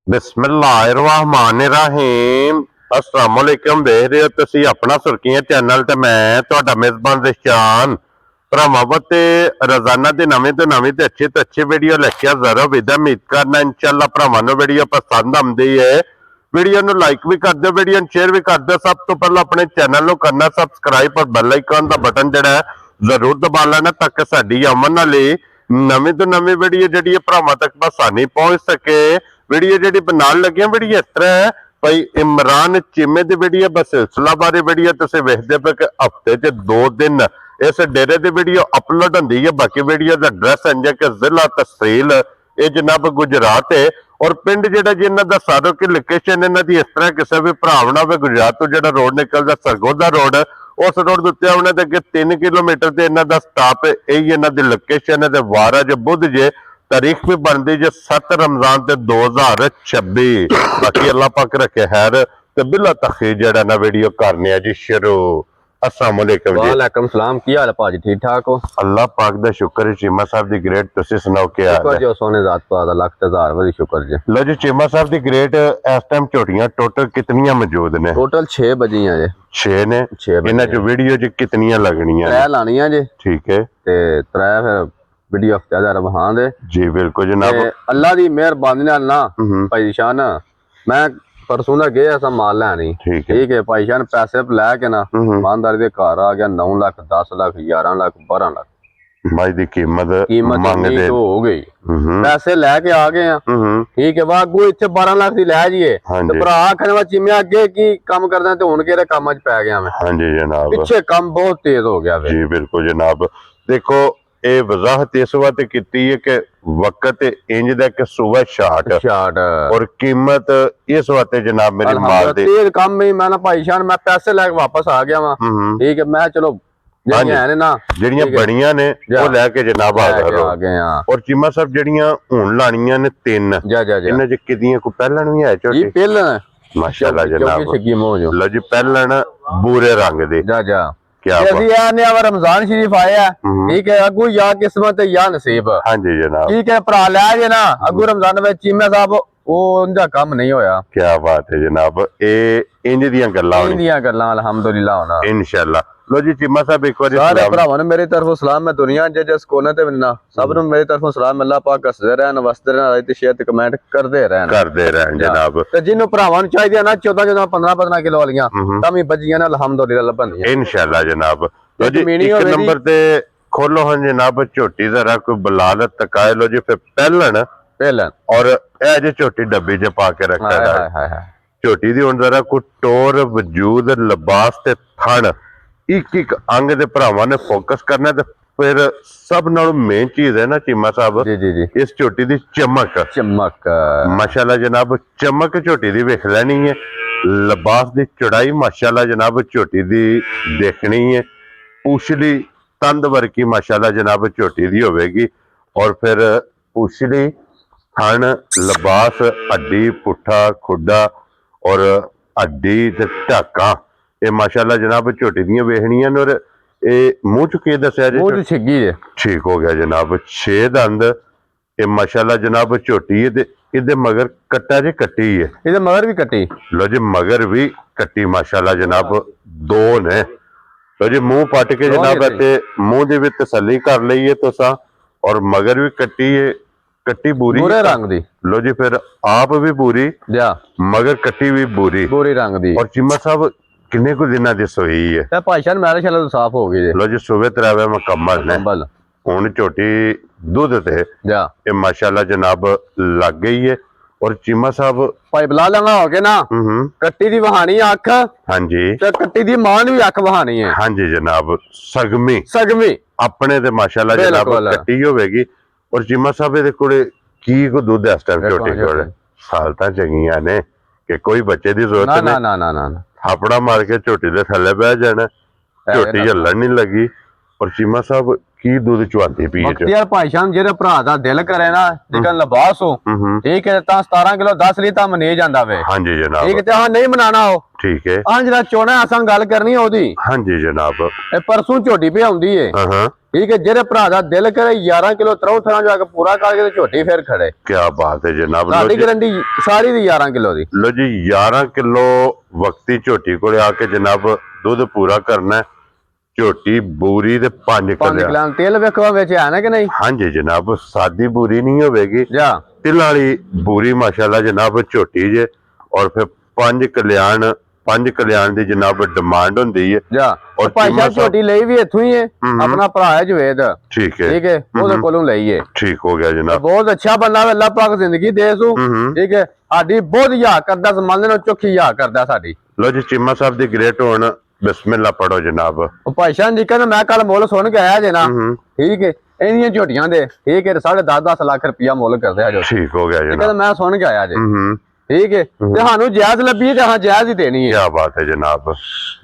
बिस्मिल्लाहिर्रहमानिर्रहीम अस्सलाम वालेकुम। देख रहे हो तुसी अपना सुर्खियां चैनल ते मैं तुहाडा मेजबान रिशान भरावां ते रोजाना दी नवीं तो अच्छी वीडियो लेके हाज़र हो। विद उम्मीद करना इंशाअल्लाह भरावां नूं वीडियो पसंद आउंदी है। वीडियो नूं लाइक भी कर दो, वीडियो नूं शेयर भी कर दो। सब तो पहले अपने चैनल नूं करना सबसक्राइब और बेल आइकन दा बटन जिहड़ा है जरूर दबा लेना ताकि साडी आमन वाली नवीं तो नवीं वीडियो जिहड़ी भरावां तक आसानी पहुंच सके। वीडियो जी बनाने लगे वीडियो इस तरह है भाई इमरान चीमे की वीडियो बस सिलसिला बारे वीडियो तुम वेखते पे कि हफ्ते च 2 दिन इस डेरे की वीडियो अपलोड होंगी है। बाकी वीडियो का एड्रैस है कि जिला तहसील ये जनाब गुजरात है और पिंड जो जिन्हों का सारो की लोकेशन इन्हों की इस तरह किसी भी भरा होना हो गुजरात तो जो रोड निकलता सरगोदा रोड उस रोड के उत्ते उन्होंने अगे 3 किलोमीटर से इन्हों का स्टाप यही इन्हों की लोकेशन है। वार जो बुध जे तारीख भी बनती जो 7 रमजान ते 2026। बाकी अल्लाह पाक रखे खैर ते बिला तखीर जड़ा ना वीडियो करने जी शुरू। अस्सलाम वालेकुम जी। वालेकुम सलाम। की हाल है भाजी? ठीक ठाक हो? अल्लाह पाक दा शुक्र है। चीमा साहब दी ग्रेट तुसी सुनाओ क्या हाल है? जो सोने जात पादा लाख हजार बड़ी शुक्र जी। लो जी चीमा साहब दी ग्रेट इस टाइम झोटियां टोटल कितनियां मौजूद ने? टोटल 6 बजियां जे। 6 ने। इन्हां च वीडियो च कितनियां लगनियां? 3 लानियां जे। ठीक है ते 3 फिर वीडियो हफ्ते दा रहां दे जी बिल्कुल जनाब। अल्लाह दी मेहरबानी नाल ना भाई शान मैं परसों दा गया सा माल लैनी। ठीक है भाई शान पैसे लैके ना ईमानदारी दे घर आ गया 9 लाख 10 लाख 11 लाख 12 लाख भाई दी कीमत मांगदे तो हो गई। पैसे लैके आ गए हैं। ठीक है वाह अगू इत्थे 12 लाख दी लै जाइए ते भरा आखने वा चिम्या अगे की काम करदा ते हुन केरे काम च पै गया मैं। हां जी जनाब पीछे काम बहुत तेज हो गया जी बिल्कुल जनाब। देखो ये वजाहत इस वक्त की है कि वक्त इंज दा कि सुबह शाट और कीमत इस वक्त जनाब मेरे माल दे तेज काम में मैं ना भाई शान मैं पैसे लेके वापस आ गया वहां। ठीक है मैं चलो जड़ियां बड़ियां ने वो लेके जनाब आ गए और चीमा साहब जड़ियां हुन लानियां ने 3 इन्हां च किदियां को पहलन भी है छोटी? जी पहलन माशाल्लाह जनाब। लो जी पहलन बूरे रंग दे रमजान शरीफ आया ठीक है अगू या किस्मत या नसीब। हाँ जी जनाब। ठीक है भरा लै जे ना अगू रमजान में चीमा साहब वो उनका काम नहीं होया। क्या बात है जनाब। ए इंज दियां गल्लां अल्हम्दुलिल्लाह होना इंशाल्लाह। लो जी चीमा साहब एक बार सारे भरावां मेरी तरफों सलाम। मैं दुनिया जिस कोने ते ना सब नु मेरी तरफों सलाम। अल्लाह पाक हसदे रहन वसदे रहन ते शेयर ते कमेंट करदे रहन जनाब। ते जिन्हों भरावां नु चाहिए ना 14 15 किलो वालियां तमी बजियां ना अल्हम्दुलिल्लाह लबंदियां इंशाल्लाह जनाब। लो जी एक नंबर ते खोलो हन जनाब झोटी जरा कोई बलाल तकाए। लो जी फिर पहलन और ए जे झोटी डब्बी च पा के रखा है झोटी दी हुन जरा कोई टोर वजूद लिबास ते थण एक अंग दे भरावां ने फोकस करना ते फिर सब नालों मेन चीज है ना चीमा साहब इस झोटी दी चमक माशाल्लाह जनाब। चमक झोटी दी वेख लेनी है। लिबास दी चौड़ाई माशाल्लाह जनाब झोटी दी देखनी है। उछली तंद वर्की माशाल्लाह जनाब झोटी दी होवेगी और फिर उछली थन लिबास हड्डी पुट्ठा खुडा और हड्डी ते ढाका ये माशाल्लाह जनाब झोटी दी वेखनियां और ये मुंह च के दस्या जी? ठीक हो गया जनाब। 6 दंद ये माशाल्लाह जनाब झोटी है ते इहदे मगर कट्टा जे कट्टी है। इहदे मगर भी कट्टी? लो जी मगर भी कट्टी माशाल्लाह जनाब 2 ने। लो जी मुंह पट के जनाब ते मुंह दी भी तसल्ली कर लईए तुसां और मगर भी कट्टी है कट्टी बूरी रंग दी। लो जी फिर आप भी बूरी मगर कट्टी भी बूरी रंग दी। और चीमा साहब किन्ने को दिना दी सोई है? भाईशान मेरे शाला साफ हो गई। लो जी सुबह 3 मुकम्मल ने हुन झोटी दूध ते ये माशाल्लाह जनाब लग गई है। और चीमा साहब भाई बुला लेना हो गया ना कट्टी दी वहानी अख। हाँ जी ते कट्टी दी मान भी अख वहानी है। हाँ जी जनाब सगमी अपने ते माशाल्लाह जनाब कट्टी होवेगी। और चीमा साहब इहदे कोले की को दूध इस टाइम झोटी कोले? हालतां चंगियां ने कि कोई बच्चे दी जरूरत नहीं। थापड़ा मार के झोटी दे थल्ले बह जाना झोटी हल्लण नहीं लगी ਔਰ ਚੀਮਾ ਸਾਹਿਬ ਕੀ ਦੁੱਧ ਚਵਾਦੀ ਪਈ ਹੈ ਬਖਤਿਆਰ ਭਾਈਸ਼ਾਨ ਜਿਹੜੇ ਭਰਾ ਦਾ ਦਿਲ ਕਰੇ ਨਾ ਜਿਕਨ ਲਬਾਸ ਹੋ ਠੀਕ ਹੈ ਤਾਂ 17 ਕਿਲੋ 10 ਲਈ ਤਾਂ ਮਨੇ ਜਾਂਦਾ ਵੇ ਹਾਂਜੀ ਜਨਾਬ ਠੀਕ ਤੇ ਹਾਂ ਨਹੀਂ ਮਨਾਣਾ ਉਹ ਠੀਕ ਹੈ ਹਾਂ ਜਿਹੜਾ ਚੋਣਾ ਅਸਾਂ ਗੱਲ ਕਰਨੀ ਉਹਦੀ ਹਾਂਜੀ ਜਨਾਬ ਇਹ ਪਰਸੋਂ ਝੋਟੀ ਪਈ ਆਉਂਦੀ ਏ ਹਾਂ ਠੀਕ ਹੈ ਜਿਹੜੇ ਭਰਾ ਦਾ ਦਿਲ ਕਰੇ 11 ਕਿਲੋ 63 ਥਾਂ ਜਾ ਕੇ ਪੂਰਾ ਕਰਕੇ ਤੇ ਝੋਟੀ ਫੇਰ ਖੜੇ ਕੀ ਬਾਤ ਹੈ ਜਨਾਬ ਸਾਡੀ ਗਰੰਟੀ ਸਾਰੀ ਦੀ 11 ਕਿਲੋ ਦੀ ਲੋ ਜੀ 11 ਕਿਲੋ ਵਕਤੀ ਝੋਟੀ ਕੋਲੇ ਆ ਕੇ ਜਨਾਬ ਦੁੱਧ ਪੂਰਾ ਕਰਨਾ ਝੋਟੀ ਬੂਰੀ ਤੇ 5 ਕਿਲੋ ਤੇਲ ਵੇਖੋ ਵਿੱਚ ਹੈ ਨਾ ਕਿ ਨਹੀਂ ਹਾਂਜੀ ਜਨਾਬ ਸਾਦੀ ਬੂਰੀ ਨਹੀਂ ਹੋਵੇਗੀ ਜਾ ਤਿਲ ਵਾਲੀ ਬੂਰੀ ਮਾਸ਼ਾਅੱਲਾ ਜਨਾਬ ਝੋਟੀ ਜੇ ਔਰ ਫਿਰ 5 ਕਲਿਆਣ ਦੀ ਜਨਾਬ ਡਿਮਾਂਡ ਹੁੰਦੀ ਹੈ ਜਾ ਔਰ ਭਾਈਸ਼ਾਨ ਝੋਟੀ ਲਈ ਵੀ ਇੱਥੋਂ ਹੀ ਹੈ ਆਪਣਾ ਭਰਾ ਹੈ ਜਵੇਦ ਠੀਕ ਹੈ ਉਹਦੇ ਕੋਲੋਂ ਲਈਏ ਠੀਕ ਹੋ ਗਿਆ ਜਨਾਬ ਬਹੁਤ ਅੱਛਾ ਬੰਦਾ ਵੇ ਅੱਲਾਹ ਪਾਕ ਜ਼ਿੰਦਗੀ ਦੇ ਸੂ ਠੀਕ ਹੈ ਸਾਡੀ ਬਹੁਤ ਯਾ ਕਰਦਾ ਸਮਾਨ ਨੂੰ ਚੁੱਕੀ ਯਾ ਕਰਦਾ ਸਾਡੀ ਲੋ ਜੀ ਚੀਮਾ ਸਾਹਿਬ ਦੀ ਗ੍ਰੇਟ ਹੋਣ ਬਿਸਮਿਲ੍ਲਾ ਪੜੋ ਜਨਾਬ ਉਹ ਭਾਈਸ਼ਾਨ ਜੀ ਕਹਿੰਦਾ ਮੈਂ ਕੱਲ ਮੁੱਲ ਸੁਣ ਕੇ ਆਇਆ ਜੇ ਨਾ ਠੀਕ ਹੈ ਇਹਦੀਆਂ ਝੋਟੀਆਂ ਦੇ ਠੀਕ ਹੈ 10.5 ਲੱਖ ਰੁਪਇਆ ਮੁੱਲ ਕਰਦੇ ਆ ਜੋ ਠੀਕ ਹੋ ਗਿਆ ਜਨਾਬ ਕਹਿੰਦਾ ਮੈਂ ਸੁਣ ਕੇ ਆਇਆ ਜੇ ਠੀਕ ਹੈ ਤੇ ਸਾਨੂੰ ਜਾਇਜ਼ ਲੱਭੀ ਤੇ ਹਾਂ ਜਾਇਜ਼ ਹੀ ਦੇਣੀ ਹੈ ਕੀ ਬਾਤ ਹੈ ਜਨਾਬ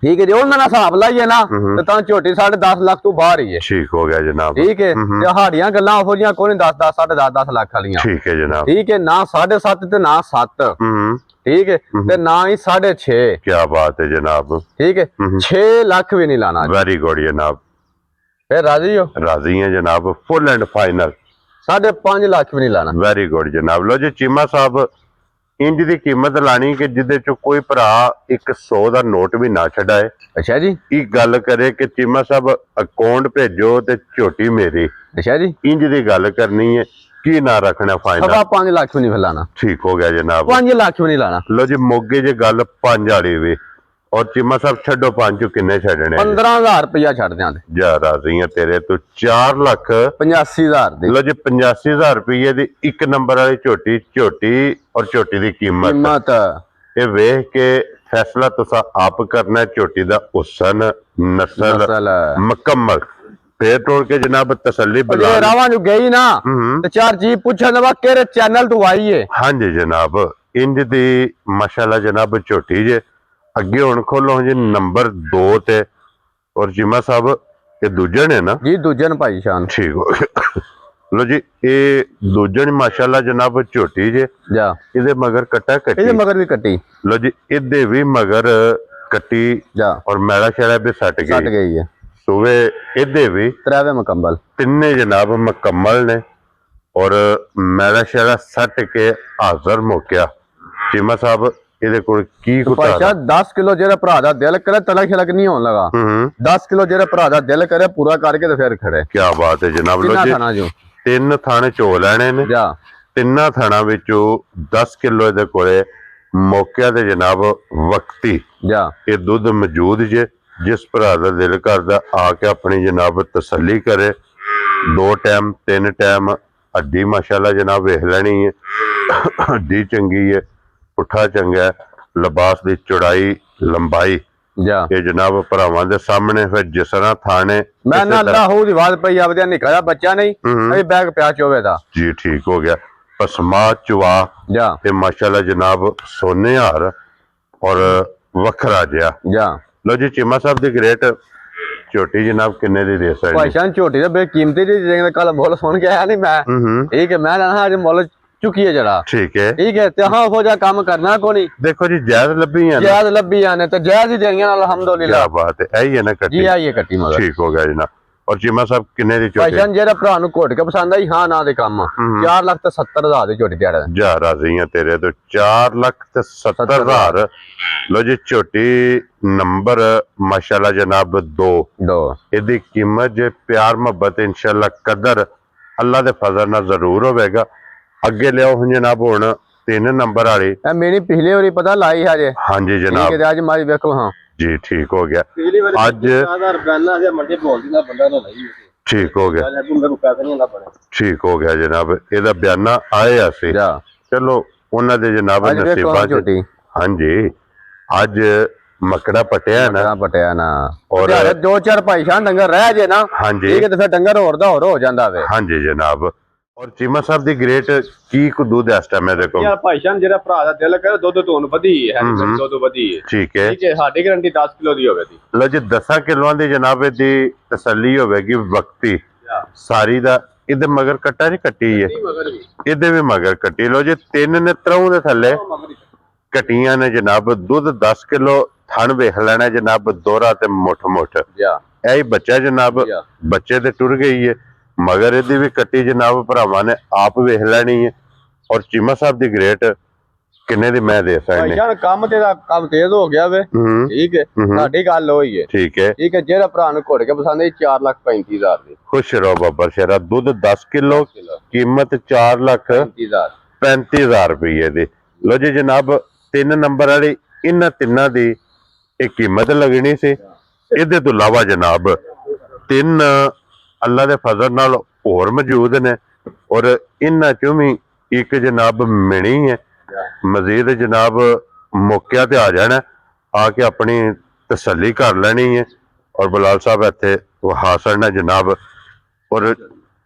ਠੀਕ ਹੈ ਜੇ ਉਹਨਾਂ ਨਾਲ ਹਿਸਾਬ ਲਾਈਏ ਨਾ ਤੇ ਤਾਂ ਝੋਟੀ 10.5 ਲੱਖ ਤੋਂ ਬਾਹਰ ਹੀ ਹੈ ਠੀਕ ਹੋ ਗਿਆ ਜਨਾਬ ਠੀਕ ਹੈ ਤੇ ਹਾੜੀਆਂ ਗੱਲਾਂ ਉਹੋ ਜੀਆਂ ਕੋਈ 10 ਲੱਖ ਵਾਲੀਆਂ ਠੀਕ ਹੈ ਜਨਾਬ ਠੀਕ ਹੈ ਨਾ 7.5 ਤੇ ਨਾ 7 ਠੀਕ ਹੈ ਤੇ ਨਾ ਹੀ 6.5 ਕੀ ਬਾਤ ਹੈ ਜਨਾਬ ਠੀਕ ਹੈ 6 ਲੱਖ ਵੀ ਨਹੀਂ ਲਾਣਾ ਵੈਰੀ ਗੁੱਡ ਜਨਾਬ ਫਿਰ ਰਾਜ਼ੀ ਹੋ ਰਾਜ਼ੀ ਹੈ ਜਨਾਬ ਫੁੱਲ ਐਂਡ ਫਾਈਨਲ 5.5 ਲੱਖ ਵੀ ਨਹੀਂ ਲਾਣਾ ਵੈਰੀ ਗੁੱਡ ਜਨਾਬ ਲੋ ਜੀ ਚੀਮਾ ਸਾਹਿਬ ਇੰਜ ਦੀ ਕੀਮਤ ਲਾਣੀ ਕਿ ਜਿਹਦੇ ਚ ਕੋਈ ਭਰਾ 100 ਦਾ ਨੋਟ ਵੀ ਨਾ ਛਡਾਏ ਅੱਛਾ ਜੀ ਇਹ ਗੱਲ ਕਰੇ ਕਿ ਚੀਮਾ ਸਾਹਿਬ ਅਕਾਊਂਟ ਭੇਜੋ ਤੇ ਝੋਟੀ ਮੇਰੀ ਅੱਛਾ ਜੀ ਇੰਜ ਦੀ ਗੱਲ ਕਰਨੀ ਹੈ ਕੀ ਨਾ ਰੱਖਣਾ ਫਾਈਨਲ 5 ਲੱਖ ਵੀ ਨਹੀਂ ਲਾਣਾ ਠੀਕ ਹੋ ਗਿਆ ਜਨਾਬ 5 ਲੱਖ ਵੀ ਨਹੀਂ ਲਾਣਾ ਲੋ ਜੀ ਮੋਗੇ ਜੇ ਗੱਲ 5 ਵਾਲੀ ਵੀ ਔਰ ਚੀਮਾ ਸਾਹਿਬ ਛੱਡੋ 5 ਕਿੰਨੇ ਛੱਡਣੇ 15,000 ਰੁਪਇਆ ਛੱਡ ਦਿਆਂ ਜਾ ਰਾਜ਼ੀ ਆ ਤੇਰੇ ਤੋਂ 4 ਲੱਖ 85,000 ਦੀ ਲੋ ਜੀ 85,000 ਰੁਪਏ ਦੀ ਇੱਕ ਨੰਬਰ ਵਾਲੀ ਝੋਟੀ ਔਰ ਝੋਟੀ ਦੀ ਕੀਮਤ ਇਹ ਵੇਖ ਕੇ ਫੈਸਲਾ ਤੁਸੀਂ ਆਪ ਕਰਨਾ ਝੋਟੀ ਦਾ ਹੁਸਨ ਨਸਲ ਮੁਕੰਮਲ ਫੇਰ ਤੋੜ ਕੇ ਜਨਾਬ ਤਸੱਲੀ ਬੁਲਾ ਰਾਵਾਂ ਨੂੰ ਗਈ ਨਾ ਤੇ ਚਾਰ ਜੀ ਪੁੱਛਣ ਵਾ ਕਿਹੜੇ ਚੈਨਲ ਤੋਂ ਆਈ ਏ ਹਾਂਜੀ ਜਨਾਬ ਇੰਜ ਦੀ ਮਾਸ਼ਾਅੱਲਾ ਜਨਾਬ ਝੋਟੀ ਜੇ ਅੱਗੇ ਹੁਣ ਖੋਲੋ ਜੀ ਨੰਬਰ 2 ਤੇ ਔਰ ਚੀਮਾ ਸਾਹਿਬ ਇਹ ਦੂਜੇ ਨੇ ਨਾ ਜੀ ਦੂਜੇ ਨੇ ਭਾਈ ਸ਼ਾਨ ਠੀਕ ਹੋ ਗਿਆ ਲੋ ਜੀ ਇਹ ਦੂਜੇ ਨੇ ਮਾਸ਼ਾਅੱਲਾ ਜਨਾਬ ਝੋਟੀ ਜੇ ਜਾ ਇਹਦੇ ਮਗਰ ਕੱਟਾ ਕੱਟੀ ਇਹਦੇ ਮਗਰ ਵੀ ਕੱਟੀ ਲੋ ਜੀ ਇਹਦੇ ਵੀ ਮਗਰ ਕੱਟੀ ਜਾ ਔਰ ਮੈਲਾ ਸ਼ੈਲਾ ਵੀ ਸੱਟ ਗਈ ਹੈ ਸੂਵੇ ਇਹਦੇ ਵੀ ਤਰਾਵੇ ਮੁਕੰਮਲ ਤਿੰਨੇ ਜਨਾਬ ਮੁਕੰਮਲ ਨੇ ਔਰ ਮੈਲਾ ਸ਼ੈਲਾ ਸੱਟ ਕੇ ਹਾਜ਼ਰ ਮੁੱਕਿਆ ਚੀਮਾ ਸਾਹਿਬ ਇਹਦੇ ਕੋਲ ਕੀ ਭਾਈਸ਼ਾ 10 ਕਿਲੋ ਜਿਹੜਾ ਭਰਾ ਦਾ ਦਿਲ ਕਰੇ ਤਲਕ ਛਲਕ ਨਹੀਂ ਹੋਣ ਲਗਾ 10 ਕਿਲੋ ਜਿਹੜਾ ਭਰਾ ਦਾ ਦਿਲ ਕਰੇ ਪੂਰਾ ਕਰਕੇ ਤੇ ਫਿਰ ਖੜੇ ਕੀ ਬਾਤ ਹੈ ਜਨਾਬ ਲੋ ਜੀ 3 ਥਾਣੇ ਚੋ ਲੈਣੇ ਨੇ ਜਾ ਤਿੰਨਾਂ ਥਾਣਾ ਵਿੱਚੋਂ 10 ਕਿਲੋ ਇਹਦੇ ਕੋਲੇ ਮੌਕਿਆਂ ਤੇ ਜਨਾਬ ਵਕਤੀ ਜਾ ਇਹ ਦੁੱਧ ਮੌਜੂਦ ਜੇ ਜਿਸ ਭਰਾ ਦਾ ਦਿਲ ਕਰਦਾ ਆ ਕੇ ਆਪਣੀ ਜਨਾਬ ਤਸੱਲੀ ਕਰੇ 2 ਟਾਈਮ 3 ਟਾਈਮ ਹੱਡੀ ਮਾਸ਼ਾਅੱਲਾ ਜਨਾਬ ਵੇਖ ਲੈਣੀ ਹੈ ਹੱਡੀ ਚੰਗੀ ਹੈ ਪੁੱਠਾ ਚੰਗਾ ਲਿਬਾਸ ਦੀ ਚੌੜਾਈ ਲੰਬਾਈ ਜਾ ਇਹ ਜਨਾਬ ਭਰਾਵਾਂ ਦੇ ਸਾਹਮਣੇ ਫਿਰ ਜਿਸ ਤਰ੍ਹਾਂ ਥਾਣੇ ਮੈਂ ਨਾ ਅੱਲਾ ਹੋ ਦੀ ਆਵਾਜ਼ ਪਈ ਆਵਦਿਆ ਨਿਕਾ ਜਿਹਾ ਬੱਚਾ ਨਹੀਂ ਇਹ ਬੈਗ ਪਿਆ ਚੋਵੇ ਦਾ ਜੀ ਠੀਕ ਹੋ ਗਿਆ ਪਸਮਾ ਚਵਾ ਜਾ ਤੇ ਮਾਸ਼ਾਅੱਲਾ ਜਨਾਬ ਸੋਨੇ ਹਾਰ ਔਰ ਵੱਖਰਾ ਜਿਹਾ ਜਾ ਲੋ ਜੀ ਚੀਮਾ ਸਾਹਿਬ ਦੀ ਗ੍ਰੇਟ ਝੋਟੀ ਜਨਾਬ ਕਿੰਨੇ ਦੀ ਦੇ ਸਕਦੇ ਭਾਈਸ਼ਾਂ ਝੋਟੀ ਦਾ ਬੇਕੀਮਤੀ ਦੀ ਜਿਵੇਂ ਕੱਲ ਮੁੱਲ ਸੁਣ ਕੇ ਆਇਆ ਨਹੀਂ ਮੈਂ ਠੀਕ ਹੈ ਮੈਂ ਲੈਣਾ ਅੱਜ ਮੁੱਲ ਚੁੱਕੀ ਹੈ ਜਰਾ ਠੀਕ ਹੈ ਤੇ ਹਾਂ ਹੋ ਜਾ ਕੰਮ ਕਰਨਾ ਕੋਣੀ ਦੇਖੋ ਜੀ ਜਾਇਜ਼ ਲੱਭੀਆਂ ਨੇ ਜਾਇਜ਼ ਲੱਭੀਆਂ ਨੇ ਤੇ ਜਾਇਜ਼ ਹੀ ਦੇਣੀਆਂ ਅਲਹਮਦੁਲਿਲਾ ਕੀ ਬਾਤ ਹੈ ਇਹੀ ਹੈ ਨਾ ਕੱਟੀ ਜੀ ਆਈਏ ਕੱਟੀ ਮਗਰ ਠੀਕ ਹੋ ਗਿਆ ਜਨਾਬ ਔਰ ਚੀਮਾ ਸਾਹਿਬ ਕਿੰਨੇ ਦੀ ਝੋਟੀ ਭਾਈਸ਼ਾਂ ਜਿਹੜਾ ਭਰਾ ਨੂੰ ਘੋਟ ਕੇ ਪਸੰਦ ਆਈ ਹਾਂ ਨਾ ਦੇ ਕੰਮ 4,70,000 ਦੀ ਝੋਟੀ ਦਿਹਾੜਾ ਜਾ ਰਾਜ਼ੀਆਂ ਤੇਰੇ ਤੋਂ 4,70,000 ਲੋ ਜੀ ਝੋਟੀ ਨੰਬਰ ਮਾਸ਼ਾਅੱਲਾ ਜਨਾਬ 2 ਇਹਦੀ ਕੀਮਤ ਜੇ ਪਿਆਰ ਮੁਹੱਬਤ ਇੰਸ਼ਾਅੱਲਾ ਕਦਰ ਅੱਲਾ ਦੇ ਫਜ਼ਲ ਨਾਲ ਜ਼ਰੂਰ ਹੋਵੇਗਾ ਅੱਗੇ ਲਿਆਓ ਹੁਣ ਜਨਾਬ ਹੁਣ 3 ਨੰਬਰ ਵਾਲੀ ਮੇਰੀ ਪਿਛਲੇ ਵਾਰੀ ਪਤਾ ਲਾਈ ਹਜੇ ਹਾਂਜੀ ਜਨਾਬ ਅੱਜ ਮਾਰੀ ਵੇਖੋ ਹਾਂ ਜੀ ਠੀਕ ਹੋ ਗਿਆ ਅੱਜ ਠੀਕ ਹੋ ਗਿਆ ਠੀਕ ਹੋ ਗਿਆ ਜਨਾਬ ਇਹਦਾ ਬਿਆਨਾ ਆਇਆ ਸੀ ਚਲੋ ਉਹਨਾਂ ਦੇ ਜਨਾਬ ਨਸੀਬਾਂ ਚ ਹਾਂਜੀ ਅੱਜ ਮਕੜਾ ਪਟਿਆ ਨਾ ਔਰ 2-4 ਭਾਈਸ਼ਾਂ ਡੰਗਰ ਰਹਿ ਜੇ ਨਾ ਹਾਂਜੀ ਠੀਕ ਹੈ ਤੇ ਫਿਰ ਡੰਗਰ ਹੋਰ ਦਾ ਹੋਰ ਹੋ ਜਾਂਦਾ ਵੇ ਹਾਂਜੀ ਜਨਾਬ ਔਰ ਚੀਮਾ ਸਾਹਿਬ ਦੀ ਗ੍ਰੇਟ ਕੀ ਕੁ ਦੁੱਧ ਇਸ ਟਾਈਮ ਇਹਦੇ ਕੋਲ? ਯਾਰ ਭਾਈ ਜਾਨ ਜਿਹੜਾ ਭਰਾ ਦਾ ਦਿਲ ਕਰੇ ਦੁੱਧ ਤੋਂ ਵਧੀ ਹੈ ਦੁੱਧ ਵਧੀ ਹੈ ਠੀਕ ਹੈ ਸਾਡੀ ਗਾਰੰਟੀ 10 ਕਿਲੋ ਦੀ ਹੋਵੇਗੀ ਲੋ ਜੀ 10 ਕਿਲੋਆਂ ਦੀ ਜਨਾਬ ਦੀ ਤਸੱਲੀ ਹੋਵੇਗੀ ਵਕਤੀ ਸਾਰੀ ਦਾ ਇਹਦੇ ਮਗਰ ਕੱਟਾ ਨਹੀਂ ਕੱਟੀ ਹੈ ਇਹਦੇ ਵੀ ਮਗਰ ਕੱਟੀ ਲੋ ਜੀ 3 ਨੇ ਤਰੋਂ ਦੇ ਥੱਲੇ ਕਟੀਆਂ ਨੇ ਜਨਾਬ ਦੁੱਧ 10 ਕਿਲੋ ਥਣ ਵੇਖ ਲੈਣਾ ਜਨਾਬ ਦੋਰਾ ਤੇ ਮੁੱਠ ਇਹ ਹੀ ਬੱਚਾ ਜਨਾਬ ਬੱਚੇ ਤੇ ਟੁਰ ਗਈ ਹੈ ਮਗਰ ਇਹਦੀ ਵੀ ਕੱਟੀ ਜਨਾਬ ਭਰਾਵਾਂ ਨੇ ਆਪ ਵੇਖ ਲੈਣੀ ਹੈ ਔਰ ਚੀਮਾ ਸਾਹਿਬ ਦੀ ਗ੍ਰੇਟ ਕਿੰਨੇ ਦੀ ਮੈਂ ਦੇ ਸਕਦੇ ਭਾਈ ਕੰਮ ਤੇਰਾ ਕੰਮ ਤੇਜ਼ ਹੋ ਗਿਆ ਵੇ ਠੀਕ ਹੈ ਸਾਡੀ ਗੱਲ ਹੋਈ ਹੈ ਠੀਕ ਹੈ ਜਿਹੜਾ ਭਰਾ ਨੂੰ ਘੋੜ ਕੇ ਪਸੰਦ ਹੈ 4,35,000 ਦੀ ਖੁਸ਼ ਰਹੋ ਬਾਬਾ ਸ਼ੇਰਾ ਦੁੱਧ 10 ਕਿਲੋ ਕੀਮਤ 4,35,000 ਰੁਪਏ ਦੀ ਲੋ ਜੀ ਜਨਾਬ 3 ਨੰਬਰ ਵਾਲੀ ਇਹਨਾਂ ਤਿੰਨਾਂ ਦੀ ਇਹ ਕੀਮਤ ਲੱਗਣੀ ਸੀ ਇਹਦੇ ਤੋਂ ਇਲਾਵਾ ਜਨਾਬ 3 ਅੱਲਾ ਦੇ ਫਜ਼ਲ ਨਾਲ ਹੋਰ ਮੌਜੂਦ ਨੇ ਔਰ ਇਹਨਾਂ ਚੋਂ ਵੀ ਇੱਕ ਜਨਾਬ ਮਿਣੀ ਹੈ ਮਜ਼ੀਦ ਜਨਾਬ ਮੌਕਿਆਂ ਤੇ ਆ ਜਾਣਾ ਆ ਕੇ ਆਪਣੀ ਤਸੱਲੀ ਕਰ ਲੈਣੀ ਹੈ ਔਰ ਬਲਾਲ ਸਾਹਿਬ ਇੱਥੇ ਹਾਸਨ ਹੈ ਜਨਾਬ ਔਰ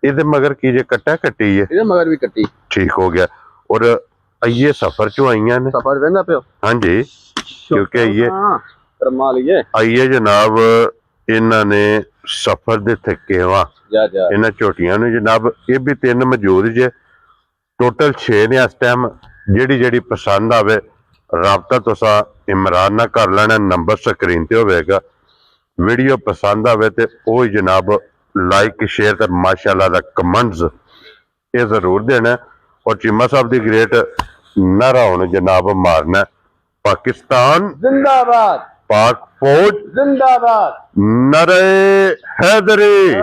ਇਹਦੇ ਮਗਰ ਕੀ ਜੇ ਕੱਟਾ ਕੱਟੀ ਹੈ ਇਹਦੇ ਮਗਰ ਵੀ ਕੱਟੀ ਠੀਕ ਹੋ ਗਿਆ ਔਰ ਆਈਏ ਸਫਰ ਚੋਂ ਆਈਆਂ ਨੇ ਸਫਰ ਵੇਂਦਾ ਪਿਓ ਹਾਂਜੀ ਕਿਉਂਕਿ ਆਈਏ ਕਰਮਾ ਲਈਏ ਆਈਏ ਜਨਾਬ ਇਹਨਾਂ ਨੇ ਸਫਰ ਦੇ ਥੱਕੇਵਾ ਇਹਨਾਂ ਝੋਟੀਆਂ ਨੂੰ ਜਨਾਬ ਇਹ ਵੀ 3 ਮੌਜੂਦ ਜੇ ਟੋਟਲ 6 ਨੇ ਇਸ ਟਾਈਮ ਜਿਹੜੀ ਪਸੰਦ ਆਵੇ ਰਾਬਤਾ ਤੁਸੀਂ ਇਮਰਾਨ ਨਾਲ ਕਰ ਲੈਣਾ ਨੰਬਰ ਸਕਰੀਨ ਤੇ ਹੋਵੇਗਾ ਵੀਡੀਓ ਪਸੰਦ ਆਵੇ ਤੇ ਉਹ ਹੀ ਜਨਾਬ ਲਾਈਕ ਸ਼ੇਅਰ ਤੇ ਮਾਸ਼ਾਅੱਲਾ ਦਾ ਕਮੈਂਟਸ ਇਹ ਜ਼ਰੂਰ ਦੇਣਾ ਔਰ ਚੀਮਾ ਸਾਹਿਬ ਦੀ ਗ੍ਰੇਟ ਨਾਰਾ ਹੁਣ ਜਨਾਬ ਮਾਰਨਾ ਪਾਕਿस्तान जिंदाबाद पाक फौज जिंदाबाद नारे हैदरी